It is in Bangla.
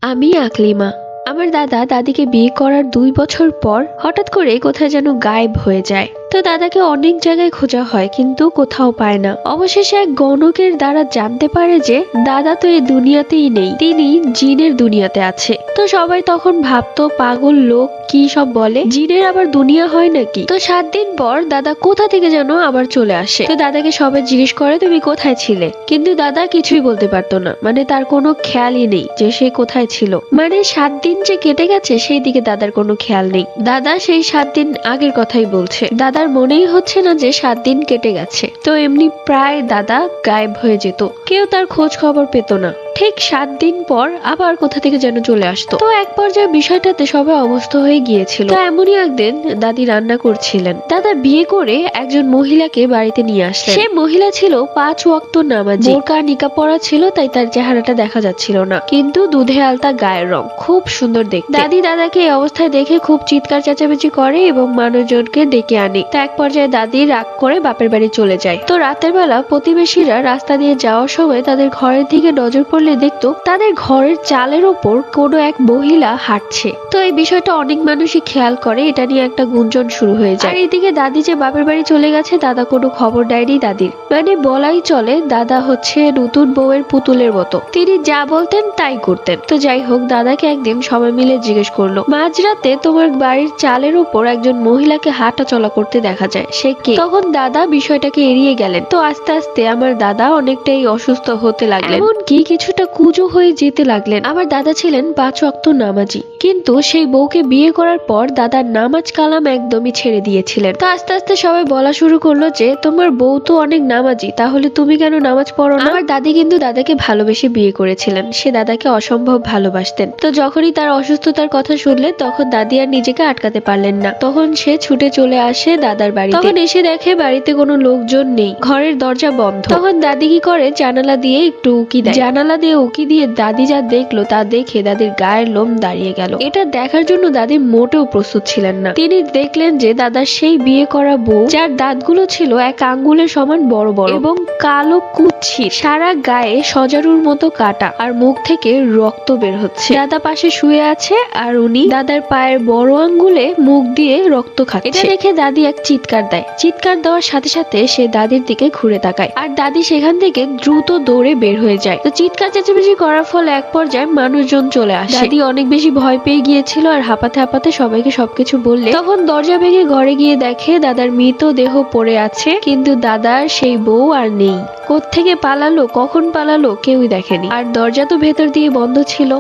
আমি আকলিমা। আমার দাদা দাদিকে বিয়ে করার 2 বছর পর হঠাৎ করে কোথায় যেন গায়েব হয়ে যায়। তো দাদাকে অনেক জায়গায় খোঁজা হয় কিন্তু কোথাও পায় না। অবশেষে এক গণকের দ্বারা জানতে পারে যে দাদা তো এই দুনিয়াতেই নেই, তিনি জিনের দুনিয়াতে আছে। তো সবাই তখন ভাবতো পাগল লোক কি সব বলে, জিনের আবার দুনিয়া হয় নাকি। তো 7 দিন পর দাদা কোথা থেকে যেন আবার চলে আসে। তো দাদাকে সবাই জিজ্ঞেস করে তুমি কোথায় ছিলে, কিন্তু দাদা কিছুই বলতে পারতো না, মানে তার কোনো খেয়ালই নেই যে সে কোথায় ছিল। মানে 7 দিন যে কেটে গেছে সেই দিকে দাদার কোনো খেয়াল নেই। দাদা সেই 7 দিন আগের কথাই বলছে, দাদার মনেই হচ্ছে না যে 7 দিন কেটে গেছে। তো এমনি প্রায় দাদা গায়েব হয়ে যেত, কেউ তার খোঁজ খবর পেত না। ঠিক 7 দিন পর আবার কোথা থেকে যেন চলে আসতো। তো এক পর্যায়ে বিষয়টাতে সবাই অবস্থ হয়ে গিয়েছিল। তো এমনই একদিন দাদি রান্না করছিলেন, দাদা বিয়ে করে একজন মহিলাকে বাড়িতে নিয়ে আসলেন। সে মহিলা ছিল 5 ওয়াক্ত নামাজি, বোরকা নিকাব পরা ছিল, তাই তার চেহারাটা দেখা যাচ্ছিল না, কিন্তু দুধে আলতা গায়ের রং, খুব সুন্দর দেখতে। দাদি দাদাকে এই অবস্থায় দেখে খুব চিৎকার চেঁচামেচি করে এবং মানুষজনকে ডেকে আনে। তো এক পর্যায়ে দাদি রাগ করে বাপের বাড়ি চলে যায়। তো রাতের বেলা প্রতিবেশীরা রাস্তা দিয়ে যাওয়ার সময় তাদের ঘরের দিকে নজর পড়লে দেখতো তাদের ঘরের চালের ওপর কোনো এক মহিলা হাঁটছে। তো এই বিষয়টা অনেক মানুষই খেয়াল করে, এটা নিয়ে একটা গুঞ্জন শুরু হয়ে যায়। আর এদিকে দাদি যে বাপের বাড়ি চলে গেছে, দাদা কোনো খবর দেয়নি দাদির। মানে বলাই চলে দাদা হচ্ছে নতুন বউয়ের পুতুলের মতো, তিনি যা বলতেন তাই করতেন। তো যাই হোক, দাদাকে একদিন সবাই মিলে জিজ্ঞেস করলো, মাঝরাতে তোমার বাড়ির চালের উপর একজন মহিলাকে হাঁটা চলা করতে দেখা যায়, সে কে? তখন দাদা বিষয়টাকে এড়িয়ে গেলেন। তো আস্তে আস্তে আমার দাদা অনেকটাই অসুস্থ হতে লাগলেন, এমনকি কিছুটা কুজো হয়ে যেতে লাগলেন। আমার দাদা ছিলেন 5 ওয়াক্ত নামাজি, কিন্তু সেই বউকে বিয়ে করার পর দাদার নামাজ কালাম একদমই ছেড়ে দিয়েছিলেন। তো আস্তে আস্তে সবাই বলা শুরু করলো যে তোমার বউ তো অনেক নামাজি, তাহলে তুমি কেন নামাজ পড়ো না? আমার দাদি কিন্তু দাদাকে ভালোবেসে বিয়ে করেছিলেন, সে দাদাকে অসম্ভব ভালোবাসতেন। তো যখনই তার অসুস্থতার কথা শুনলেন তখন দাদি আর নিজেকে আটকাতে পারলেন না, তখন সে ছুটে চলে আসে দাদার বাড়িতে। তখন এসে দেখে বাড়িতে কোনো লোকজন নেই, ঘরের দরজা বন্ধ। তখন দাদি কি করে, জানালা দিয়ে একটু উকি দেয়। জানালা দিয়ে উকি দিয়ে দাদি যা দেখলো তা দেখে দাদির গায়ের লোম দাঁড়িয়ে গেল। এটা দেখার জন্য দাদি মোটেও প্রস্তুত ছিলেন না। তিনি দেখলেন যে দাদার সেই বিয়ে করা বউ, যার দাঁতগুলো ছিল এক আঙ্গুলের সমান বড় বড় এবং কালো কুচ্ছি, সারা গায়ে সজারুর মতো কাটা, আর মুখ থেকে রক্ত বের হচ্ছে। দাদা পাশে শুয়ে আছে আর উনি দাদার পায়ের বড় আঙ্গুলে মুখ দিয়ে রক্ত খাচ্ছে। এটা দেখে দাদি এক চিৎকার দেয়। চিৎকার দেওয়ার সাথে সাথে সে দাদির দিকে ঘুরে তাকায়, আর দাদি সেখান থেকে দ্রুত দৌড়ে বের হয়ে যায়। তো চিৎকার চেঁচামেচি করার ফলে এক পর্যায়ে মানুষজন চলে আসে। দাদি অনেক বেশি ভয় পেয়ে গিয়েছিল আর হাঁপাতে হাঁপাতে সবাইকে সবকিছু বললে তখন দরজা ভেঙে ঘরে গিয়ে দেখে দাদার মৃতদেহ পড়ে আছে, কিন্তু দাদার সেই বউ আর নেই। কোত্থেকে পালালো, কখন পালালো কেউই দেখেনি, আর দরজা তো ভেতর দিয়ে বন্ধ ছিল।